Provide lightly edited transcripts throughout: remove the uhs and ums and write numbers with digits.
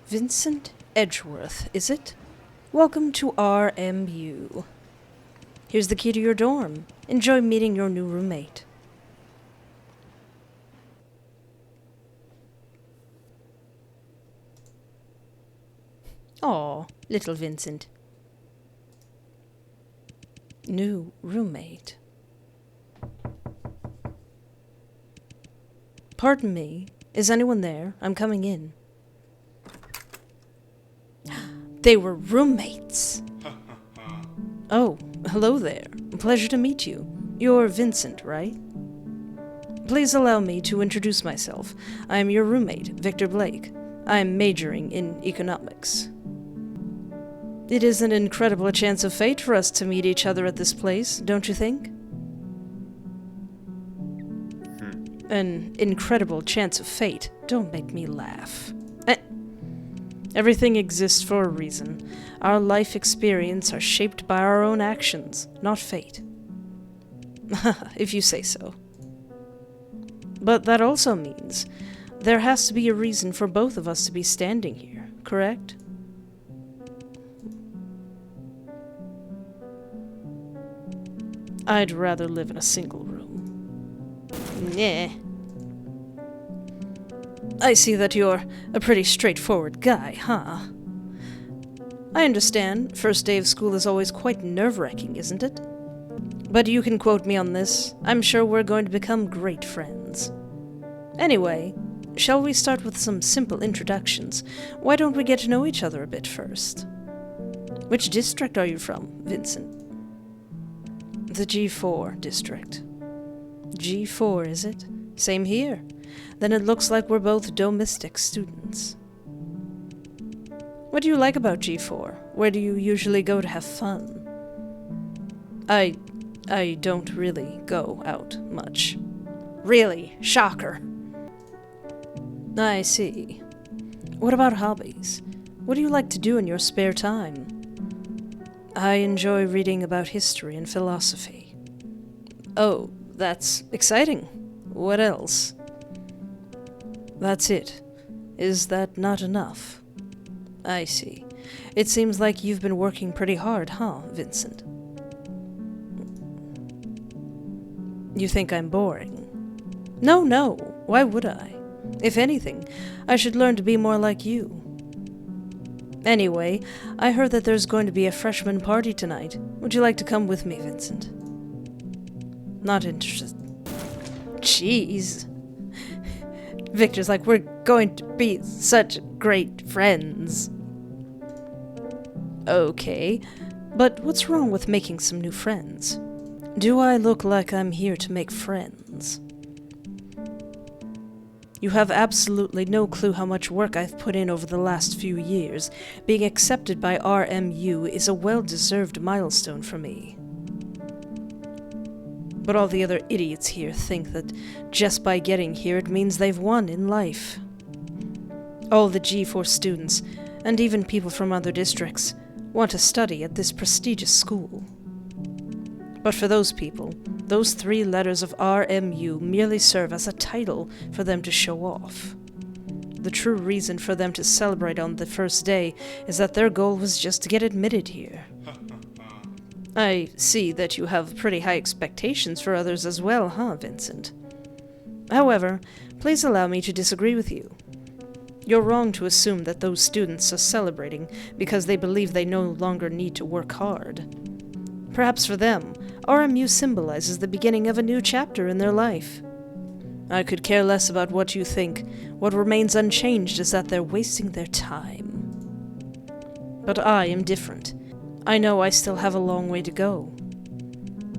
Vincent Edgeworth, is it? Welcome to RMU. Here's the key to your dorm. Enjoy meeting your new roommate. Aw, little Vincent. New roommate. Pardon me. Is anyone there? I'm coming in. They were roommates. Oh, hello there. Pleasure to meet you. You're Vincent, right? Please allow me to introduce myself. I am your roommate, Victor Blake. I'm majoring in economics. It is an incredible chance of fate for us to meet each other at this place, don't you think? An incredible chance of fate. Don't make me laugh. Everything exists for a reason. Our life experience are shaped by our own actions, not fate. If you say so. But that also means there has to be a reason for both of us to be standing here, correct? I'd rather live in a single room. Nah. I see that you're a pretty straightforward guy, huh? I understand. First day of school is always quite nerve-wracking, isn't it? But you can quote me on this. I'm sure we're going to become great friends. Anyway, shall we start with some simple introductions? Why don't we get to know each other a bit first? Which district are you from, Vincent? The G4 district. G4, is it? Same here. Then it looks like we're both domestic students. What do you like about G4? Where do you usually go to have fun? I don't really go out much. Really? Shocker. I see. What about hobbies? What do you like to do in your spare time? I enjoy reading about history and philosophy. Oh, that's exciting. What else? That's it. Is that not enough? I see. It seems like you've been working pretty hard, huh, Vincent? You think I'm boring? No. Why would I? If anything, I should learn to be more like you. Anyway, I heard that there's going to be a freshman party tonight. Would you like to come with me, Vincent? Not interested. Jeez. Victor's like, we're going to be such great friends. Okay, but what's wrong with making some new friends? Do I look like I'm here to make friends? You have absolutely no clue how much work I've put in over the last few years. Being accepted by RMU is a well-deserved milestone for me. But all the other idiots here think that just by getting here it means they've won in life. All the G4 students, and even people from other districts, want to study at this prestigious school. But for those people, those 3 letters of RMU merely serve as a title for them to show off. The true reason for them to celebrate on the first day is that their goal was just to get admitted here. I see that you have pretty high expectations for others as well, huh, Vincent? However, please allow me to disagree with you. You're wrong to assume that those students are celebrating because they believe they no longer need to work hard. Perhaps for them, RMU symbolizes the beginning of a new chapter in their life. I could care less about what you think. What remains unchanged is that they're wasting their time. But I am different. I know I still have a long way to go.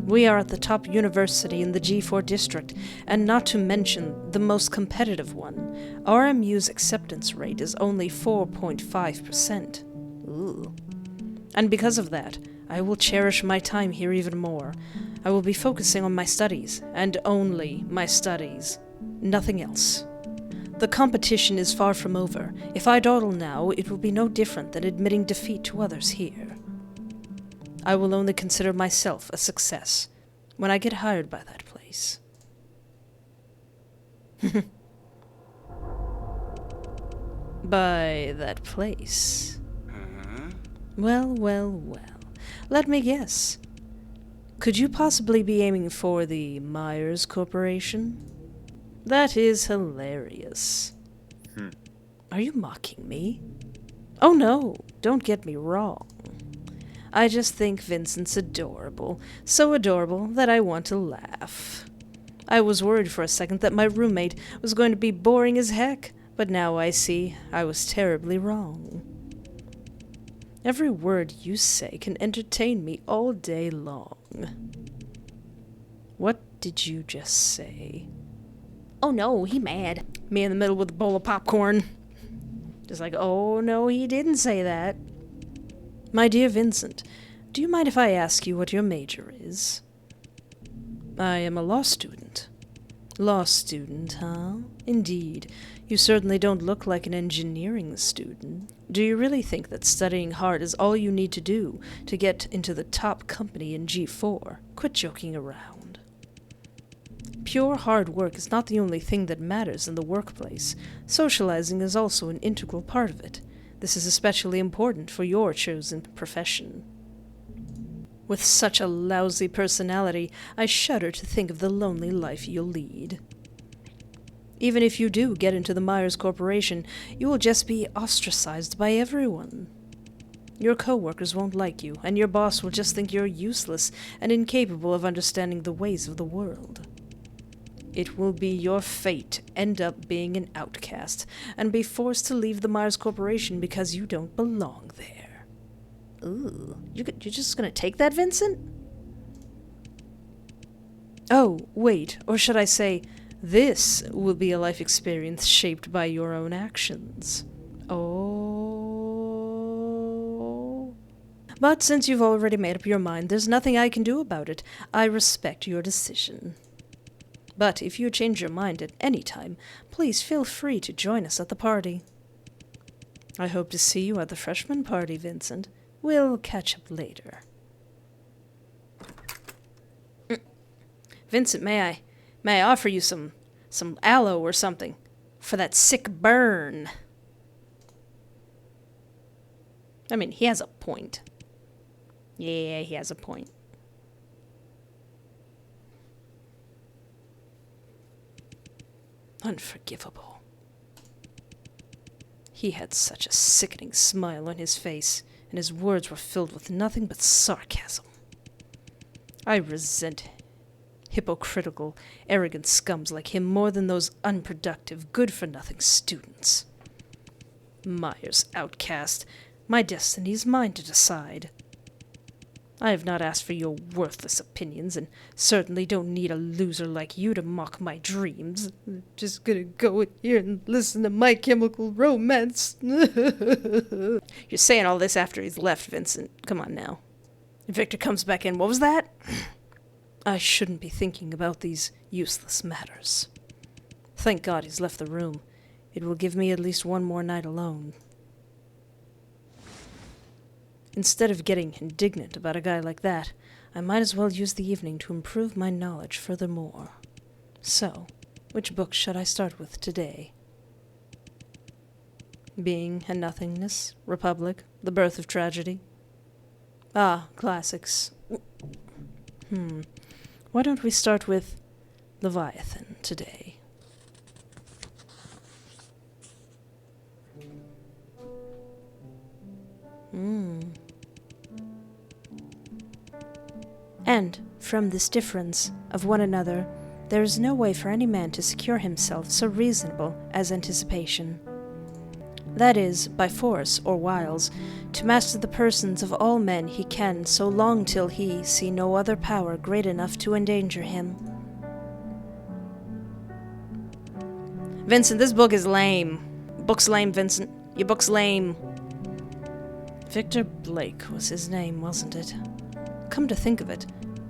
We are at the top university in the G4 district, and not to mention the most competitive one. RMU's acceptance rate is only 4.5%. Ooh. And because of that, I will cherish my time here even more. I will be focusing on my studies, and only my studies. Nothing else. The competition is far from over. If I dawdle now, it will be no different than admitting defeat to others here. I will only consider myself a success when I get hired by that place. By that place. Huh? Well, well, well. Let me guess. Could you possibly be aiming for the Myers Corporation? That is hilarious. Are you mocking me? Oh no, don't get me wrong. I just think Vincent's adorable. So adorable that I want to laugh. I was worried for a second that my roommate was going to be boring as heck, but now I see I was terribly wrong. Every word you say can entertain me all day long. What did you just say? Oh no, he mad. Me in the middle with a bowl of popcorn. Just like, oh no, he didn't say that. My dear Vincent, do you mind if I ask you what your major is? I am a law student. Law student, huh? Indeed. You certainly don't look like an engineering student. Do you really think that studying hard is all you need to do to get into the top company in G4? Quit joking around. Pure hard work is not the only thing that matters in the workplace. Socializing is also an integral part of it. This is especially important for your chosen profession. With such a lousy personality, I shudder to think of the lonely life you'll lead. Even if you do get into the Myers Corporation, you will just be ostracized by everyone. Your co-workers won't like you, and your boss will just think you're useless and incapable of understanding the ways of the world. It will be your fate to end up being an outcast and be forced to leave the Myers Corporation because you don't belong there. Ooh, you're just gonna take that, Vincent? Oh, wait, or should I say, this will be a life experience shaped by your own actions. Oh. But since you've already made up your mind, there's nothing I can do about it. I respect your decision. But if you change your mind at any time, please feel free to join us at the party. I hope to see you at the freshman party, Vincent. We'll catch up later. Vincent, may I offer you some aloe or something for that sick burn? I mean, he has a point. Yeah, he has a point. Unforgivable. He had such a sickening smile on his face, and his words were filled with nothing but sarcasm. I resent hypocritical, arrogant scums like him more than those unproductive, good-for-nothing students. Myers outcast. My destiny is mine to decide. I have not asked for your worthless opinions, and certainly don't need a loser like you to mock my dreams. I'm just gonna go in here and listen to My Chemical Romance. You're saying all this after he's left, Vincent. Come on now. Victor comes back in. What was that? I shouldn't be thinking about these useless matters. Thank God he's left the room. It will give me at least one more night alone. Instead of getting indignant about a guy like that, I might as well use the evening to improve my knowledge furthermore. So, which book should I start with today? Being and Nothingness, Republic, The Birth of Tragedy. Ah, classics. Why don't we start with Leviathan today? And, from this difference of one another, there is no way for any man to secure himself so reasonable as anticipation. That is, by force or wiles, to master the persons of all men he can so long till he see no other power great enough to endanger him. Vincent, this book is lame. Book's lame, Vincent. Your book's lame. Victor Blake was his name, wasn't it? Come to think of it,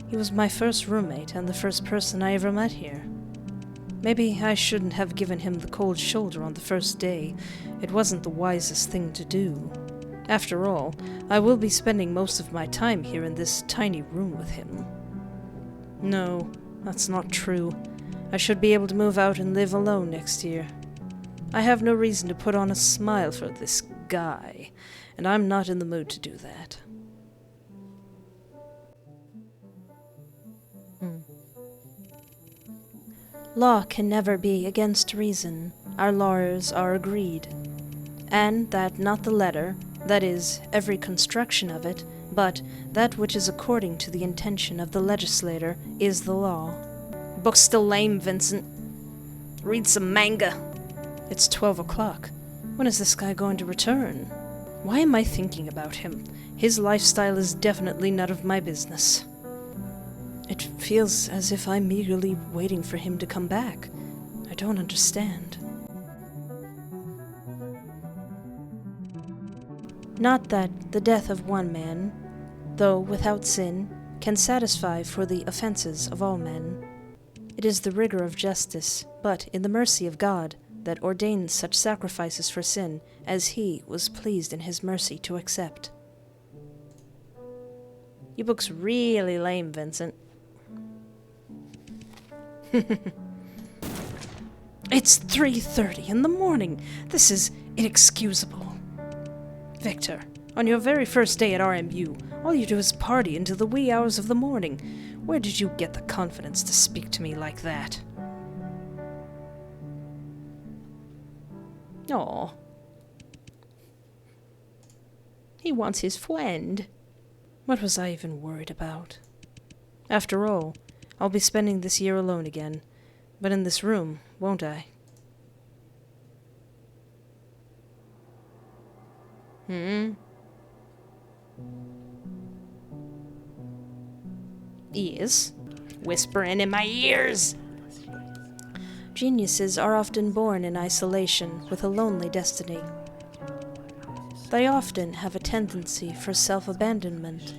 he was my first roommate and the first person I ever met here. Maybe I shouldn't have given him the cold shoulder on the first day. It wasn't the wisest thing to do. After all, I will be spending most of my time here in this tiny room with him. No, that's not true. I should be able to move out and live alone next year. I have no reason to put on a smile for this guy, and I'm not in the mood to do that. Law can never be against reason, our lawyers are agreed, and that not the letter, that is, every construction of it, but that which is according to the intention of the legislator, is the law. Book's still lame, Vincent. Read some manga. It's 12 o'clock. When is this guy going to return? Why am I thinking about him? His lifestyle is definitely none of my business. It feels as if I'm eagerly waiting for him to come back. I don't understand. Not that the death of one man, though without sin, can satisfy for the offenses of all men. It is the rigor of justice, but in the mercy of God, that ordains such sacrifices for sin as he was pleased in his mercy to accept. Your book's really lame, Vincent. It's 3:30 in the morning. This is inexcusable. Victor, on your very first day at RMU, all you do is party into the wee hours of the morning. Where did you get the confidence to speak to me like that? Aw. He wants his friend. What was I even worried about? After all, I'll be spending this year alone again, but in this room, won't I? Yes, whispering in my ears. Geniuses are often born in isolation with a lonely destiny. They often have a tendency for self-abandonment,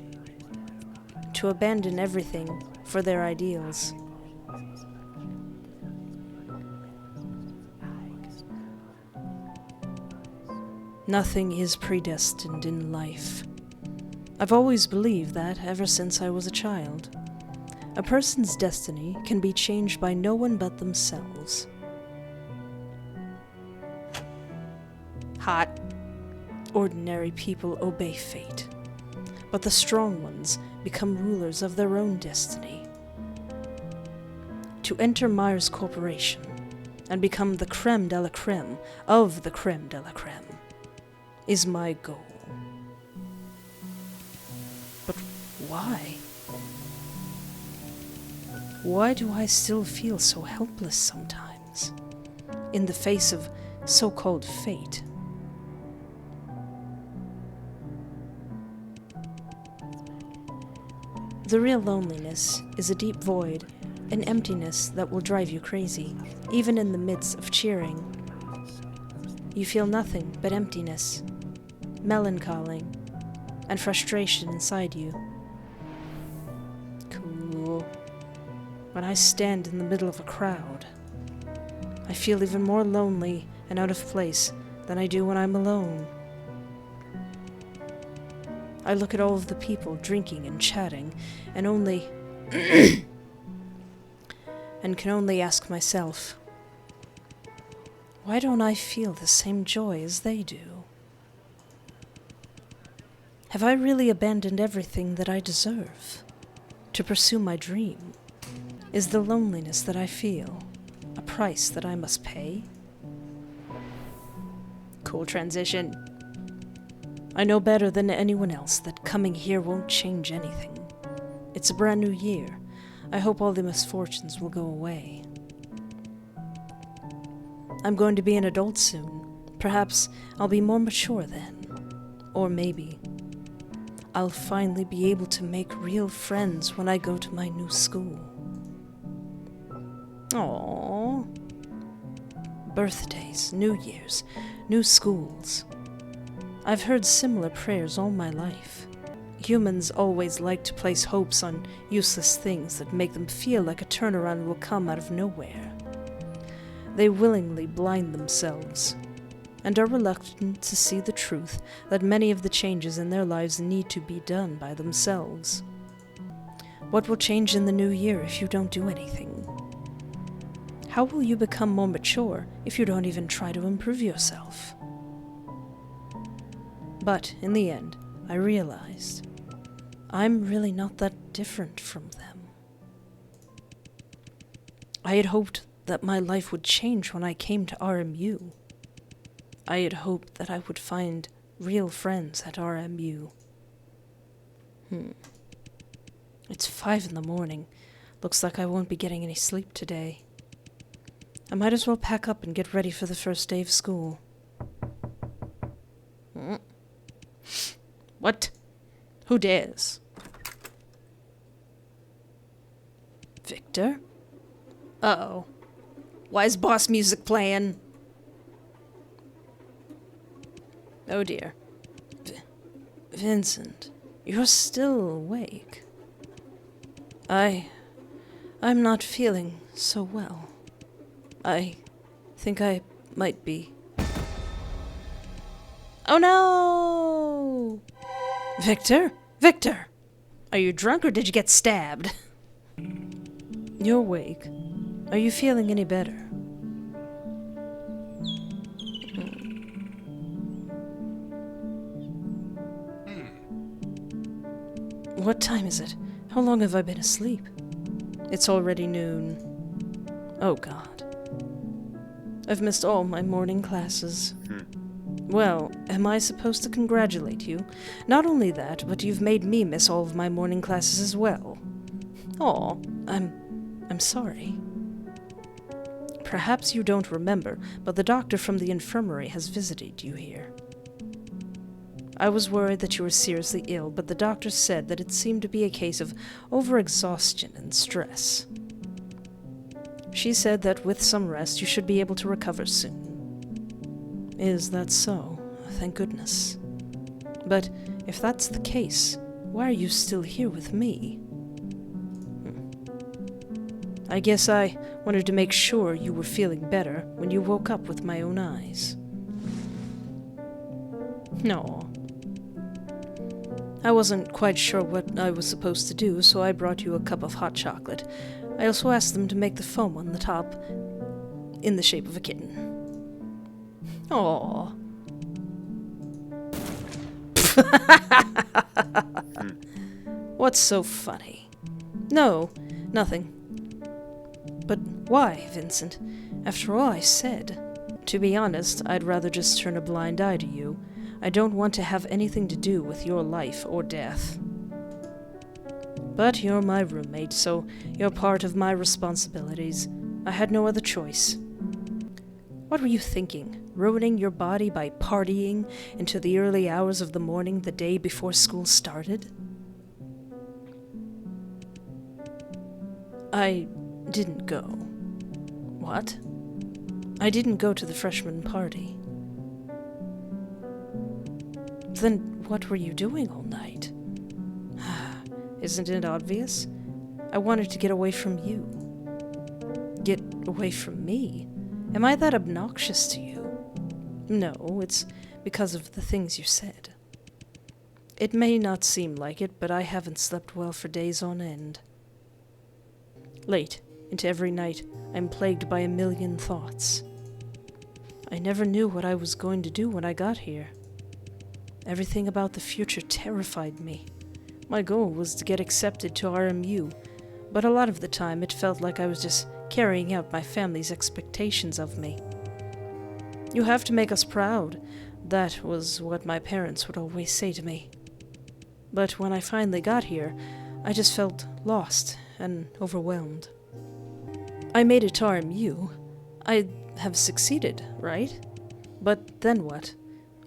to abandon everything for their ideals. Nothing is predestined in life. I've always believed that ever since I was a child. A person's destiny can be changed by no one but themselves. Hot. Ordinary people obey fate, but the strong ones become rulers of their own destiny. To enter Myers Corporation and become the creme de la creme of the creme de la creme is my goal. But why? Why do I still feel so helpless sometimes, in the face of so-called fate? The real loneliness is a deep void, an emptiness that will drive you crazy, even in the midst of cheering. You feel nothing but emptiness, melancholy, and frustration inside you. Cool. When I stand in the middle of a crowd, I feel even more lonely and out of place than I do when I'm alone. I look at all of the people drinking and chatting, and can only ask myself, why don't I feel the same joy as they do? Have I really abandoned everything that I deserve to pursue my dream? Is the loneliness that I feel a price that I must pay? Cool transition. I know better than anyone else that coming here won't change anything. It's a brand new year. I hope all the misfortunes will go away. I'm going to be an adult soon. Perhaps I'll be more mature then. Or maybe I'll finally be able to make real friends when I go to my new school. Aww. Birthdays, New Year's, new schools. I've heard similar prayers all my life. Humans always like to place hopes on useless things that make them feel like a turnaround will come out of nowhere. They willingly blind themselves, and are reluctant to see the truth that many of the changes in their lives need to be done by themselves. What will change in the new year if you don't do anything? How will you become more mature if you don't even try to improve yourself? But in the end, I realized I'm really not that different from them. I had hoped that my life would change when I came to RMU. I had hoped that I would find real friends at RMU. It's 5 a.m. Looks like I won't be getting any sleep today. I might as well pack up and get ready for the first day of school. What? Who dares? Victor? Uh-oh. Why is boss music playing? Oh dear. Vincent, you're still awake. I'm not feeling so well. I think I might be. Oh no! Victor? Victor! Are you drunk or did you get stabbed? You're awake. Are you feeling any better? What time is it? How long have I been asleep? It's already noon. Oh God. I've missed all my morning classes. Well, am I supposed to congratulate you? Not only that, but you've made me miss all of my morning classes as well. Aw, I'm sorry. Perhaps you don't remember, but the doctor from the infirmary has visited you here. I was worried that you were seriously ill, but the doctor said that it seemed to be a case of overexhaustion and stress. She said that with some rest you should be able to recover soon. Is that so? Thank goodness. But if that's the case, why are you still here with me? I guess I wanted to make sure you were feeling better when you woke up with my own eyes. No. I wasn't quite sure what I was supposed to do, so I brought you a cup of hot chocolate. I also asked them to make the foam on the top in the shape of a kitten. Aww. What's so funny? No, nothing. But why, Vincent? After all I said. To be honest, I'd rather just turn a blind eye to you. I don't want to have anything to do with your life or death. But you're my roommate, so you're part of my responsibilities. I had no other choice. What were you thinking? Ruining your body by partying into the early hours of the morning the day before school started? I didn't go. What? I didn't go to the freshman party. Then what were you doing all night? Isn't it obvious? I wanted to get away from you. Get away from me? Am I that obnoxious to you? No, it's because of the things you said. It may not seem like it, but I haven't slept well for days on end. Late into every night, I'm plagued by a million thoughts. I never knew what I was going to do when I got here. Everything about the future terrified me. My goal was to get accepted to RMU, but a lot of the time it felt like I was just carrying out my family's expectations of me. You have to make us proud. That was what my parents would always say to me. But when I finally got here, I just felt lost and overwhelmed. I made it to RMU. I have succeeded, right? But then what?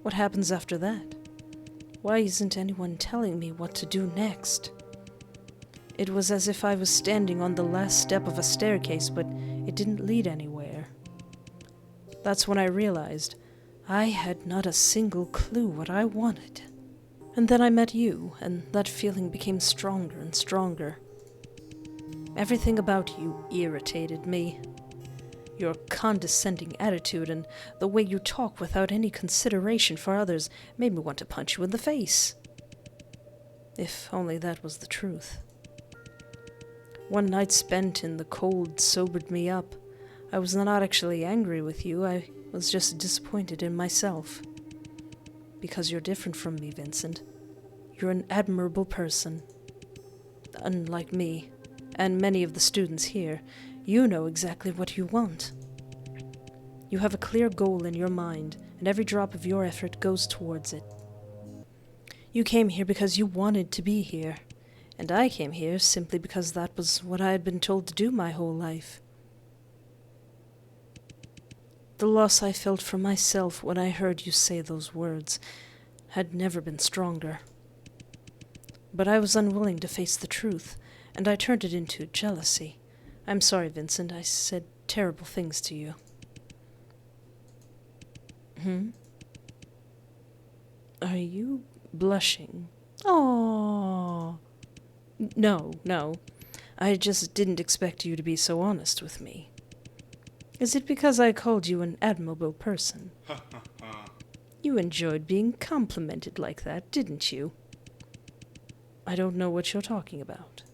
What happens after that? Why isn't anyone telling me what to do next? It was as if I was standing on the last step of a staircase, but it didn't lead anywhere. That's when I realized I had not a single clue what I wanted. And then I met you, and that feeling became stronger and stronger. Everything about you irritated me. Your condescending attitude and the way you talk without any consideration for others made me want to punch you in the face. If only that was the truth. One night spent in the cold sobered me up. I was not actually angry with you, I was just disappointed in myself. Because you're different from me, Vincent. You're an admirable person. Unlike me, and many of the students here, you know exactly what you want. You have a clear goal in your mind, and every drop of your effort goes towards it. You came here because you wanted to be here, and I came here simply because that was what I had been told to do my whole life. The loss I felt for myself when I heard you say those words had never been stronger. But I was unwilling to face the truth, and I turned it into jealousy. I'm sorry, Vincent, I said terrible things to you. Are you blushing? Oh. No. I just didn't expect you to be so honest with me. Is it because I called you an admirable person? You enjoyed being complimented like that, didn't you? I don't know what you're talking about.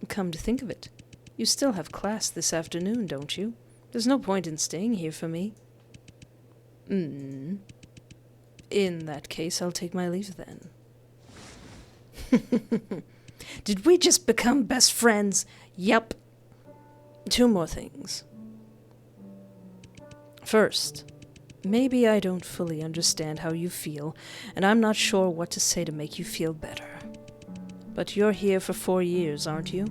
Come to think of it, you still have class this afternoon, don't you? There's no point in staying here for me. In that case, I'll take my leave then. Did we just become best friends? Yup. 2 more things. First, maybe I don't fully understand how you feel, and I'm not sure what to say to make you feel better. But you're here for 4 years, aren't you?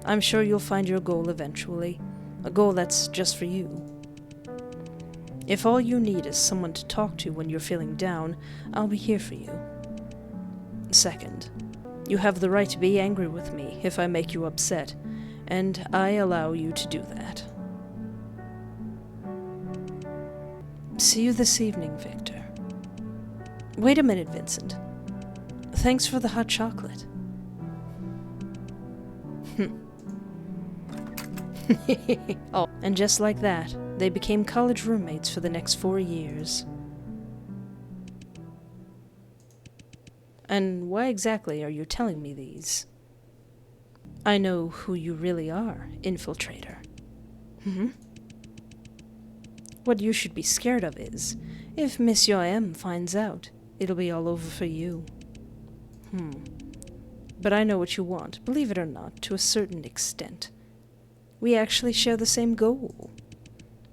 I'm sure you'll find your goal eventually, a goal that's just for you. If all you need is someone to talk to when you're feeling down, I'll be here for you. Second, you have the right to be angry with me if I make you upset, and I allow you to do that. See you this evening, Victor. Wait a minute, Vincent. Thanks for the hot chocolate. Oh, and just like that, they became college roommates for the next 4 years. And why exactly are you telling me these? I know who you really are, infiltrator. What you should be scared of is, if Monsieur M finds out, it'll be all over for you. But I know what you want, believe it or not, to a certain extent. We actually share the same goal.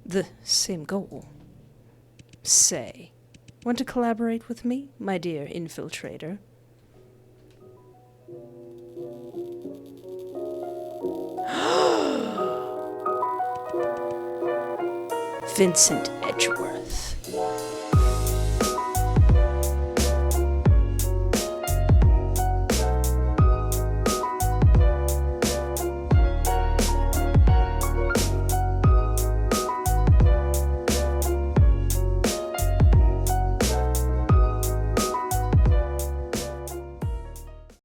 The same goal. Say, want to collaborate with me, my dear infiltrator? Vincent Edgeworth.